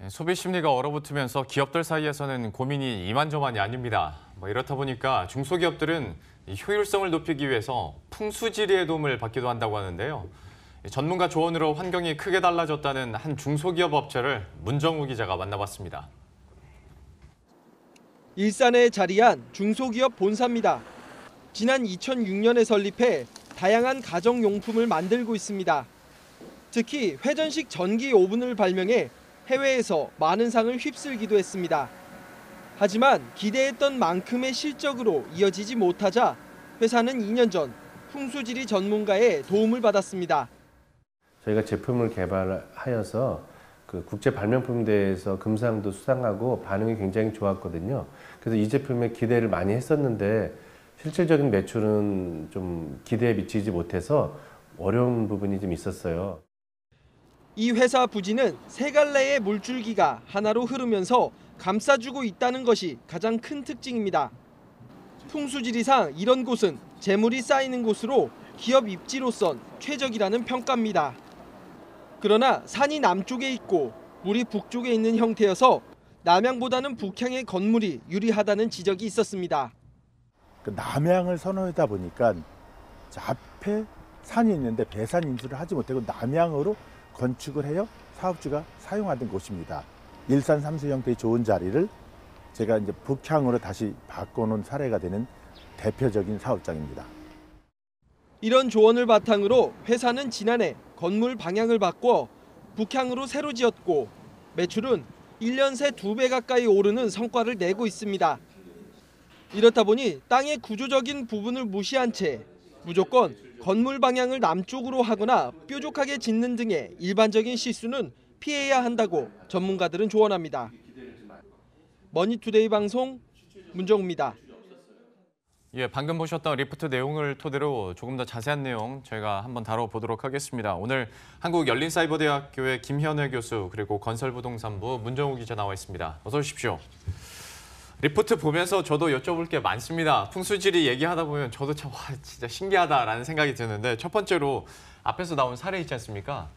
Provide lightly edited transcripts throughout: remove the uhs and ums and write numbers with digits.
소비 심리가 얼어붙으면서 기업들 사이에서는 고민이 이만저만이 아닙니다. 이렇다 보니까 중소기업들은 이 효율성을 높이기 위해서 풍수지리의 도움을 받기도 한다고 하는데요. 전문가 조언으로 환경이 크게 달라졌다는 한 중소기업 업체를 문정우 기자가 만나봤습니다. 일산에 자리한 중소기업 본사입니다. 지난 2006년에 설립해 다양한 가정용품을 만들고 있습니다. 특히 회전식 전기 오븐을 발명해 해외에서 많은 상을 휩쓸기도 했습니다. 하지만 기대했던 만큼의 실적으로 이어지지 못하자 회사는 2년 전 풍수지리 전문가의 도움을 받았습니다. 저희가 제품을 개발하여서 그 국제 발명품 대회에서 금상도 수상하고 반응이 굉장히 좋았거든요. 그래서 이 제품에 기대를 많이 했었는데 실질적인 매출은 좀 기대에 미치지 못해서 어려운 부분이 좀 있었어요. 이 회사 부지는 세 갈래의 물줄기가 하나로 흐르면서 감싸주고 있다는 것이 가장 큰 특징입니다. 풍수지리상 이런 곳은 재물이 쌓이는 곳으로 기업 입지로선 최적이라는 평가입니다. 그러나 산이 남쪽에 있고 물이 북쪽에 있는 형태여서 남향보다는 북향의 건물이 유리하다는 지적이 있었습니다. 남향을 선호하다 보니까 앞에 산이 있는데 배산 인수를 하지 못하고 남향으로 건축을 해요 사업주가 사용하던 곳입니다. 일산 삼수 형태의 좋은 자리를 제가 이제 북향으로 다시 바꿔놓은 사례가 되는 대표적인 사업장입니다. 이런 조언을 바탕으로 회사는 지난해 건물 방향을 바꿔 북향으로 새로 지었고 매출은 1년 새 2배 가까이 오르는 성과를 내고 있습니다. 이렇다 보니 땅의 구조적인 부분을 무시한 채 무조건 건물 방향을 남쪽으로 하거나 뾰족하게 짓는 등의 일반적인 실수는 피해야 한다고 전문가들은 조언합니다. 머니투데이 방송 문정우입니다. 방금 보셨던 리포트 내용을 토대로 조금 더 자세한 내용 저희가 한번 다뤄보도록 하겠습니다. 오늘 한국열린사이버대학교의 김현회 교수 그리고 건설부동산부 문정우 기자 나와 있습니다. 어서 오십시오. 리포트 보면서 저도 여쭤볼 게 많습니다. 풍수지리 얘기하다 보면 저도 참 진짜 신기하다라는 생각이 드는데 첫 번째로 앞에서 나온 사례 있지 않습니까?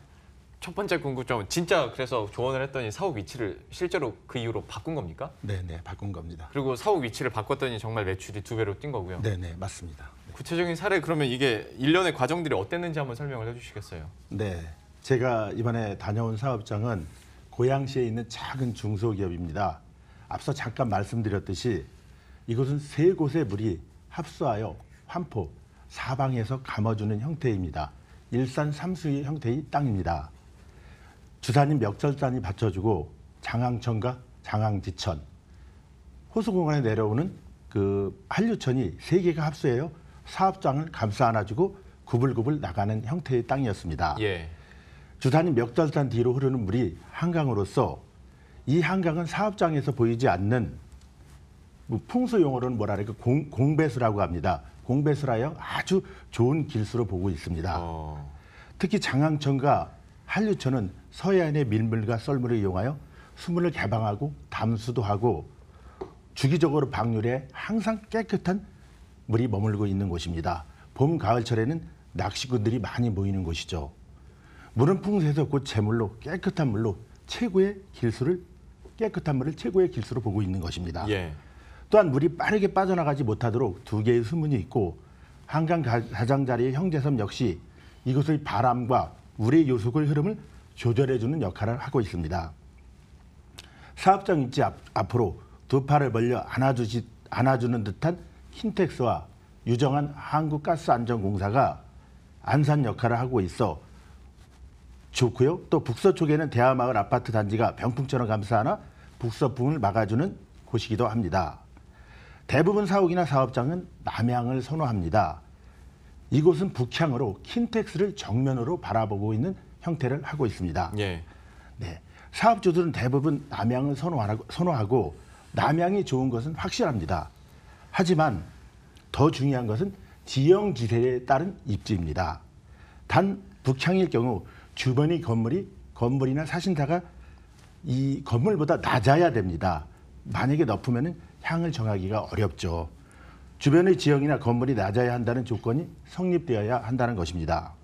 첫 번째 궁금점은 진짜 그래서 조언을 했더니 사옥 위치를 실제로 그 이후로 바꾼 겁니까? 네네, 바꾼 겁니다. 그리고 사옥 위치를 바꿨더니 정말 매출이 2배로 뛴 거고요. 네네, 맞습니다. 구체적인 사례 그러면 이게 일련의 과정들이 어땠는지 한번 설명을 해주시겠어요? 네, 제가 이번에 다녀온 사업장은 고양시에 있는 작은 중소기업입니다. 앞서 잠깐 말씀드렸듯이 이곳은 세 곳의 물이 합수하여 환포, 사방에서 감아주는 형태입니다. 일산 삼수의 형태의 땅입니다. 주산인 멱절산이 받쳐주고 장항천과 장항지천, 호수공간에 내려오는 그 한류천이 세 개가 합수해요 사업장을 감싸 안아주고 구불구불 나가는 형태의 땅이었습니다. 주산인 멱절산 뒤로 흐르는 물이 한강으로서 이 한강은 사업장에서 보이지 않는 풍수 용어로는 뭐라 그럴까 공배수라고 합니다. 공배수라여 아주 좋은 길수로 보고 있습니다. 특히 장항천과 한류천은 서해안의 밀물과 썰물을 이용하여 수문을 개방하고 담수도 하고 주기적으로 방류에 항상 깨끗한 물이 머물고 있는 곳입니다. 봄, 가을철에는 낚시꾼들이 많이 모이는 곳이죠. 물은 풍수에서 곧 제물로 깨끗한 물로 깨끗한 물을 최고의 길수로 보고 있는 것입니다. 또한 물이 빠르게 빠져나가지 못하도록 2개의 수문이 있고 한강 가장자리의 형제섬 역시 이곳의 바람과 물의 요속의 흐름을 조절해주는 역할을 하고 있습니다. 사업장 입지 앞으로 두 팔을 벌려 안아주는 듯한 킨텍스와 유정한 한국가스안전공사가 안산 역할을 하고 있어 좋고요. 또 북서쪽에는 대하마을 아파트 단지가 병풍처럼 감싸나 북서풍을 막아주는 곳이기도 합니다. 대부분 사옥이나 사업장은 남향을 선호합니다. 이곳은 북향으로 킨텍스를 정면으로 바라보고 있는 형태를 하고 있습니다. 네, 사업주들은 대부분 남향을 선호하고 남향이 좋은 것은 확실합니다. 하지만 더 중요한 것은 지형지세에 따른 입지입니다. 단 북향일 경우 주변의 건물이나 사신사가 이 건물보다 낮아야 됩니다. 만약에 높으면 향을 정하기가 어렵죠. 주변의 지형이나 건물이 낮아야 한다는 조건이 성립되어야 한다는 것입니다.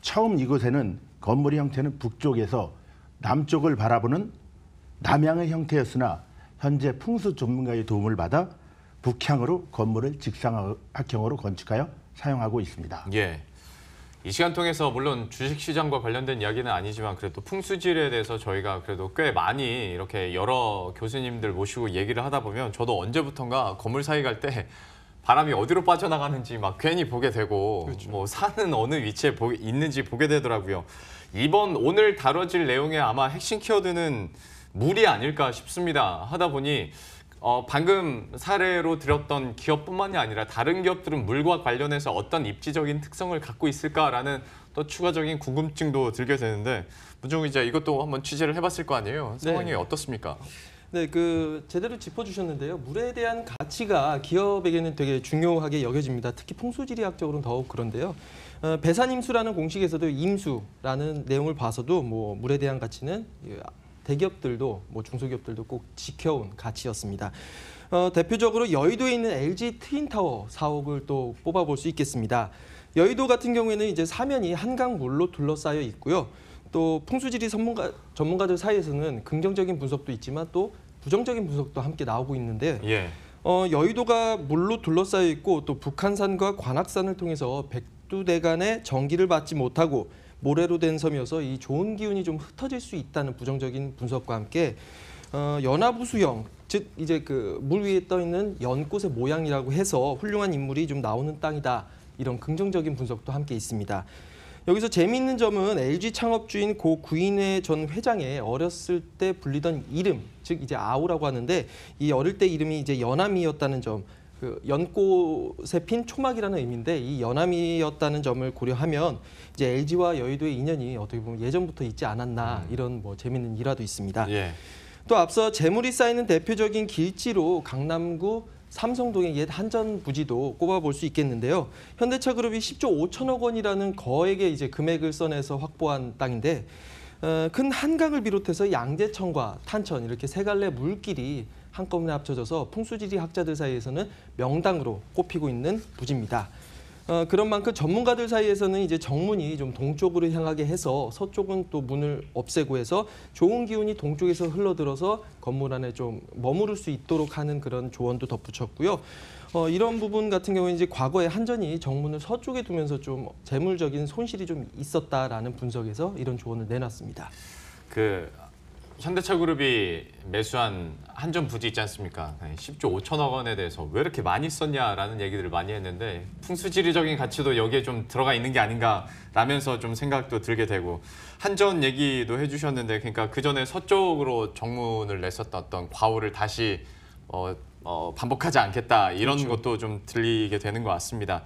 처음 이곳에는 건물의 형태는 북쪽에서 남쪽을 바라보는 남향의 형태였으나 현재 풍수 전문가의 도움을 받아 북향으로 건물을 직사각형으로 건축하여 사용하고 있습니다. 예. 이 시간 통해서 물론 주식시장과 관련된 이야기는 아니지만 그래도 풍수질에 대해서 저희가 그래도 꽤 많이 이렇게 여러 교수님들 모시고 얘기를 하다 보면 저도 언제부턴가 건물 사이 갈 때 바람이 어디로 빠져나가는지 막 괜히 보게 되고 그렇죠. 뭐 산은 어느 위치에 있는지 보게 되더라고요. 오늘 다뤄질 내용의 아마 핵심 키워드는 물이 아닐까 싶습니다. 하다 보니 방금 사례로 들었던 기업뿐만이 아니라 다른 기업들은 물과 관련해서 어떤 입지적인 특성을 갖고 있을까라는 또 추가적인 궁금증도 들게 되는데 문정우 기자 이것도 한번 취재를 해봤을 거 아니에요? 상황이 네. 어떻습니까? 네, 제대로 짚어주셨는데요. 물에 대한 가치가 기업에게는 되게 중요하게 여겨집니다. 특히 풍수지리학적으로는 더욱 그런데요. 배산임수라는 공식에서도 임수라는 내용을 봐서도 뭐 물에 대한 가치는 대기업들도 뭐 중소기업들도 꼭 지켜온 가치였습니다. 대표적으로 여의도에 있는 LG 트윈타워 사옥을 또 뽑아볼 수 있겠습니다. 여의도 같은 경우에는 이제 사면이 한강물로 둘러싸여 있고요. 또 풍수지리 전문가들 사이에서는 긍정적인 분석도 있지만 또 부정적인 분석도 함께 나오고 있는데 예. 여의도가 물로 둘러싸여 있고 또 북한산과 관악산을 통해서 백두대간의 전기를 받지 못하고 모래로 된 섬이어서 이 좋은 기운이 좀 흩어질 수 있다는 부정적인 분석과 함께 연화부수형 즉 이제 물 위에 떠 있는 연꽃의 모양이라고 해서 훌륭한 인물이 좀 나오는 땅이다 이런 긍정적인 분석도 함께 있습니다. 여기서 재미있는 점은 LG 창업주인 고 구인회 전 회장의 어렸을 때 불리던 이름, 즉 이제 아우라고 하는데 이 어릴 때 이름이 이제 연암이었다는 점, 연꽃에 핀 초막이라는 의미인데 이 연암이었다는 점을 고려하면 이제 LG와 여의도의 인연이 어떻게 보면 예전부터 있지 않았나 이런 뭐 재미있는 일화도 있습니다. 예. 또 앞서 재물이 쌓이는 대표적인 길지로 강남구 삼성동의 옛 한전 부지도 꼽아볼 수 있겠는데요. 현대차그룹이 10조 5천억 원이라는 거액의 이제 금액을 써내서 확보한 땅인데 큰 한강을 비롯해서 양재천과 탄천 이렇게 세 갈래 물길이 한꺼번에 합쳐져서 풍수지리 학자들 사이에서는 명당으로 꼽히고 있는 부지입니다. 그런 만큼 전문가들 사이에서는 이제 정문이 좀 동쪽으로 향하게 해서 서쪽은 또 문을 없애고 해서 좋은 기운이 동쪽에서 흘러들어서 건물 안에 좀 머무를 수 있도록 하는 그런 조언도 덧붙였고요. 이런 부분 같은 경우에 이제 과거에 한전이 정문을 서쪽에 두면서 좀 재물적인 손실이 좀 있었다라는 분석에서 이런 조언을 내놨습니다. 현대차그룹이 매수한 한전 부지 있지 않습니까? 10조 5천억 원에 대해서 왜 이렇게 많이 썼냐라는 얘기들을 많이 했는데 풍수지리적인 가치도 여기에 좀 들어가 있는 게 아닌가라면서 좀 생각도 들게 되고 한전 얘기도 해주셨는데 그러니까 그 전에 서쪽으로 정문을 냈었던 어떤 과오를 다시 반복하지 않겠다 이런 그렇죠. 것도 좀 들리게 되는 것 같습니다.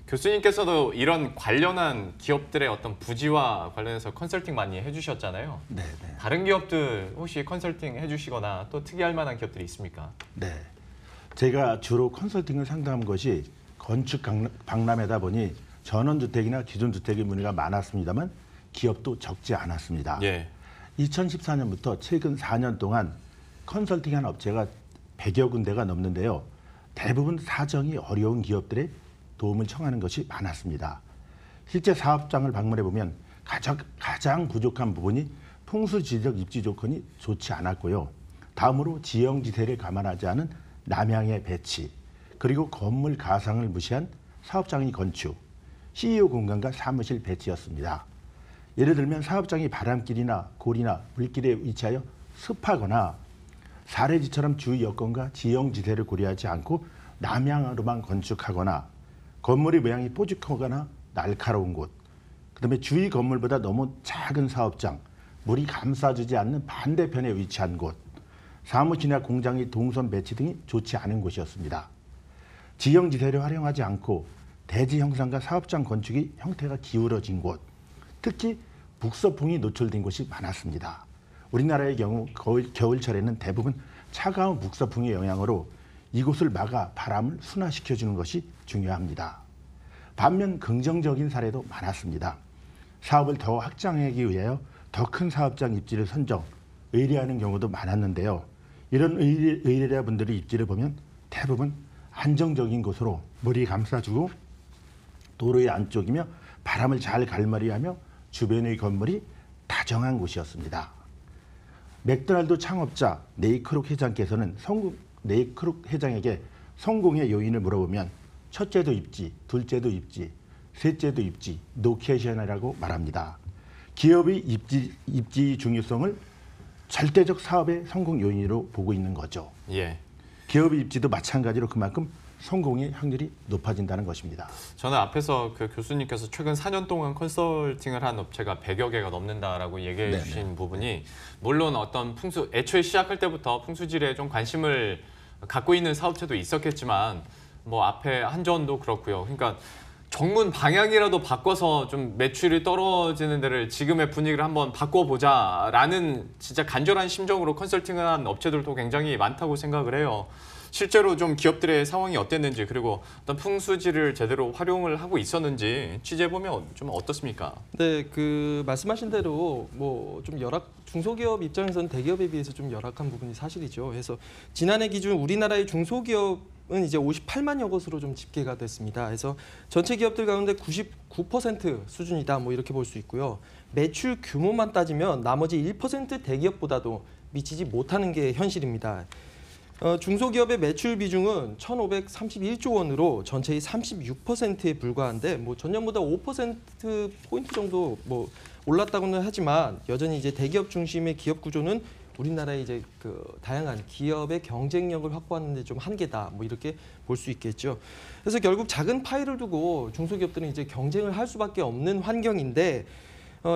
교수님께서도 이런 관련한 기업들의 어떤 부지와 관련해서 컨설팅 많이 해주셨잖아요. 네. 다른 기업들 혹시 컨설팅 해주시거나 또 특이할 만한 기업들이 있습니까? 네. 제가 주로 컨설팅을 상담한 것이 건축 박람회다 보니 전원주택이나 기존주택의 문의가 많았습니다만 기업도 적지 않았습니다. 예. 2014년부터 최근 4년 동안 컨설팅한 업체가 100여 군데가 넘는데요. 대부분 사정이 어려운 기업들의 도움을 청하는 것이 많았습니다. 실제 사업장을 방문해 보면 가장 부족한 부분이 풍수지리적 입지 조건이 좋지 않았고요. 다음으로 지형지세를 감안하지 않은 남향의 배치, 그리고 건물 가상을 무시한 사업장의 건축, CEO 공간과 사무실 배치였습니다. 예를 들면 사업장이 바람길이나 골이나 물길에 위치하여 습하거나 사례지처럼 주위 여건과 지형지세를 고려하지 않고 남향으로만 건축하거나 건물의 모양이 뽀직하거나 날카로운 곳, 그다음에 주위 건물보다 너무 작은 사업장, 물이 감싸주지 않는 반대편에 위치한 곳, 사무실이나 공장의 동선 배치 등이 좋지 않은 곳이었습니다. 지형지세를 활용하지 않고 대지 형상과 사업장 건축의 형태가 기울어진 곳, 특히 북서풍이 노출된 곳이 많았습니다. 우리나라의 경우 겨울철에는 대부분 차가운 북서풍의 영향으로 이곳을 막아 바람을 순화시켜주는 것이 중요합니다. 반면 긍정적인 사례도 많았습니다. 사업을 더 확장하기 위하여 더 큰 사업장 입지를 선정, 의뢰하는 경우도 많았는데요. 이런 의뢰자 분들의 입지를 보면 대부분 안정적인 곳으로 물이 감싸주고 도로의 안쪽이며 바람을 잘 갈무리하며 주변의 건물이 다정한 곳이었습니다. 맥도날드 창업자 네이크록 회장께서는 네이크록 회장에게 성공의 요인을 물어보면 첫째도 입지, 둘째도 입지, 셋째도 입지, 노케이션이라고 말합니다. 기업의 입지 중요성을 절대적 사업의 성공 요인으로 보고 있는 거죠. 예. 기업의 입지도 마찬가지로 그만큼 성공의 확률이 높아진다는 것입니다. 저는 앞에서 그 교수님께서 최근 4년 동안 컨설팅을 한 업체가 100여 개가 넘는다라고 얘기해 네네. 주신 부분이 물론 어떤 애초에 시작할 때부터 풍수질에 좀 관심을 갖고 있는 사업체도 있었겠지만 뭐 앞에 한전도 그렇고요. 그러니까 정문 방향이라도 바꿔서 좀 매출이 떨어지는 데를 지금의 분위기를 한번 바꿔보자라는 진짜 간절한 심정으로 컨설팅을 한 업체들도 굉장히 많다고 생각을 해요. 실제로 좀 기업들의 상황이 어땠는지 그리고 어떤 풍수지를 제대로 활용을 하고 있었는지 취재해보면 좀 어떻습니까? 네, 그 말씀하신 대로 뭐 좀 중소기업 입장에서는 대기업에 비해서 좀 열악한 부분이 사실이죠. 그래서 지난해 기준 우리나라의 중소기업은 이제 58만여 곳으로 좀 집계가 됐습니다. 그래서 전체 기업들 가운데 99% 수준이다 뭐 이렇게 볼 수 있고요. 매출 규모만 따지면 나머지 1% 대기업보다도 미치지 못하는 게 현실입니다. 중소기업의 매출 비중은 1,531조 원으로 전체의 36%에 불과한데 뭐 전년보다 5% 포인트 정도 뭐 올랐다고는 하지만 여전히 이제 대기업 중심의 기업 구조는 우리나라의 이제 그 다양한 기업의 경쟁력을 확보하는 데 좀 한계다. 뭐 이렇게 볼 수 있겠죠. 그래서 결국 작은 파이를 두고 중소기업들은 이제 경쟁을 할 수밖에 없는 환경인데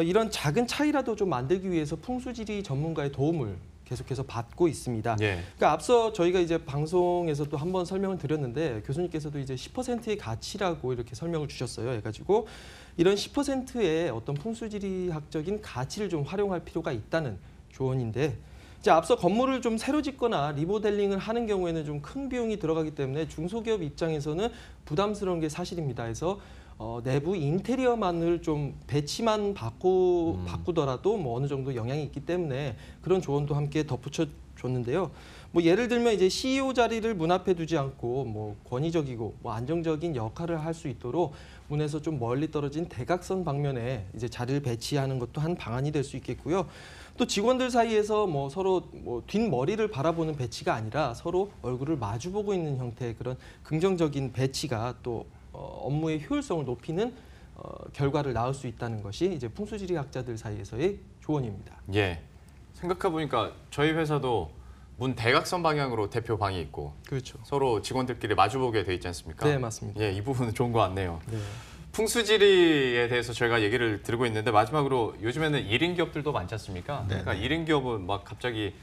이런 작은 차이라도 좀 만들기 위해서 풍수지리 전문가의 도움을 계속해서 받고 있습니다. 예. 그러니까 앞서 저희가 이제 방송에서도 한번 설명을 드렸는데 교수님께서도 이제 10%의 가치라고 이렇게 설명을 주셨어요. 해가지고 이런 10%의 어떤 풍수지리학적인 가치를 좀 활용할 필요가 있다는 조언인데 이제 앞서 건물을 좀 새로 짓거나 리모델링을 하는 경우에는 좀 큰 비용이 들어가기 때문에 중소기업 입장에서는 부담스러운 게 사실입니다. 그래서 내부 인테리어만을 좀 배치만 바꾸더라도 뭐 어느 정도 영향이 있기 때문에 그런 조언도 함께 덧붙여 줬는데요. 뭐 예를 들면 이제 CEO 자리를 문 앞에 두지 않고 뭐 권위적이고 뭐 안정적인 역할을 할 수 있도록 문에서 좀 멀리 떨어진 대각선 방면에 이제 자리를 배치하는 것도 한 방안이 될 수 있겠고요. 또 직원들 사이에서 뭐 서로 뭐 뒷머리를 바라보는 배치가 아니라 서로 얼굴을 마주보고 있는 형태의 그런 긍정적인 배치가 또 업무의 효율성을 높이는 결과를 낳을 수 있다는 것이 이제 풍수지리학자들 사이에서의 조언입니다. 예. 생각해 보니까 저희 회사도 문 대각선 방향으로 대표 방이 있고 그렇죠. 서로 직원들끼리 마주보게 돼 있지 않습니까? 네, 맞습니다. 예, 이 부분은 좋은 것 같네요. 네. 풍수지리에 대해서 저희가 얘기를 드리고 있는데 마지막으로 요즘에는 1인 기업들도 많지 않습니까? 네. 그러니까 1인 기업은 막 갑자기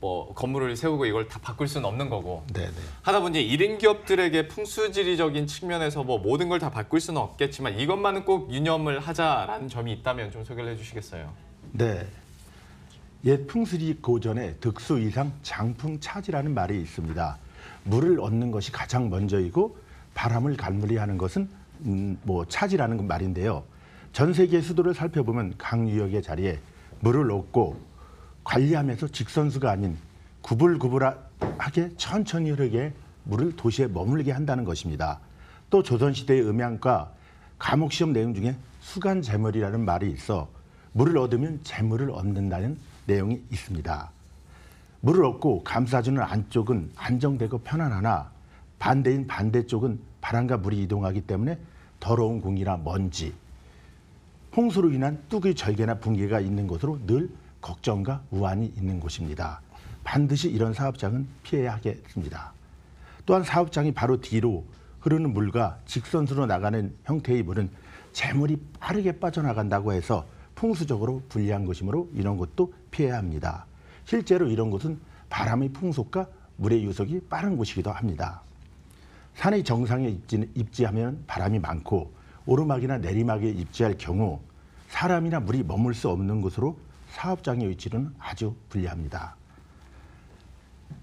뭐 건물을 세우고 이걸 다 바꿀 수는 없는 거고 네네. 하다 보니 1인 기업들에게 풍수지리적인 측면에서 뭐 모든 걸 다 바꿀 수는 없겠지만 이것만은 꼭 유념을 하자라는 점이 있다면 좀 소개를 해주시겠어요? 네. 옛 풍수지 고전에 득수 이상 장풍 차지라는 말이 있습니다. 물을 얻는 것이 가장 먼저이고 바람을 갈무리하는 것은 뭐 차지라는 말인데요. 전 세계 수도를 살펴보면 강유역의 자리에 물을 얻고 관리하면서 직선수가 아닌 구불구불하게 천천히 흐르게 물을 도시에 머물게 한다는 것입니다. 또 조선시대의 음양과 과목시험 내용 중에 수간재물이라는 말이 있어 물을 얻으면 재물을 얻는다는 내용이 있습니다. 물을 얻고 감싸주는 안쪽은 안정되고 편안하나 반대인 반대쪽은 바람과 물이 이동하기 때문에 더러운 공기나 먼지, 홍수로 인한 뚝의 절개나 붕괴가 있는 곳으로 늘 걱정과 우환이 있는 곳입니다. 반드시 이런 사업장은 피해야 하겠습니다. 또한 사업장이 바로 뒤로 흐르는 물과 직선수로 나가는 형태의 물은 재물이 빠르게 빠져나간다고 해서 풍수적으로 불리한 것이므로 이런 곳도 피해야 합니다. 실제로 이런 곳은 바람의 풍속과 물의 유속이 빠른 곳이기도 합니다. 산의 정상에 입지하면 바람이 많고 오르막이나 내리막에 입지할 경우 사람이나 물이 머물 수 없는 곳으로 사업장의 위치는 아주 불리합니다.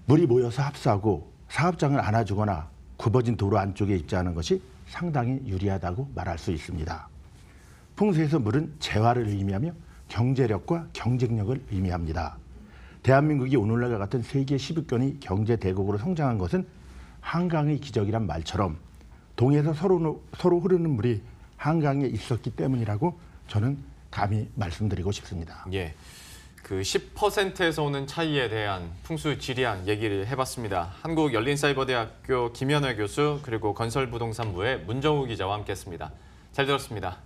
물이 모여서 합수하고 사업장을 안아주거나 굽어진 도로 안쪽에 입지하는 것이 상당히 유리하다고 말할 수 있습니다. 풍수에서 물은 재화를 의미하며 경제력과 경쟁력을 의미합니다. 대한민국이 오늘날과 같은 세계 10위권의 경제 대국으로 성장한 것은 한강의 기적이란 말처럼 동해에서 서로 흐르는 물이 한강에 있었기 때문이라고 저는 감히 말씀드리고 싶습니다. 예. 그 10%에서 오는 차이에 대한 풍수지리학 얘기를 해봤습니다. 한국열린사이버대학교 김현회 교수 그리고 건설부동산부의 문정우 기자와 함께했습니다. 잘 들었습니다.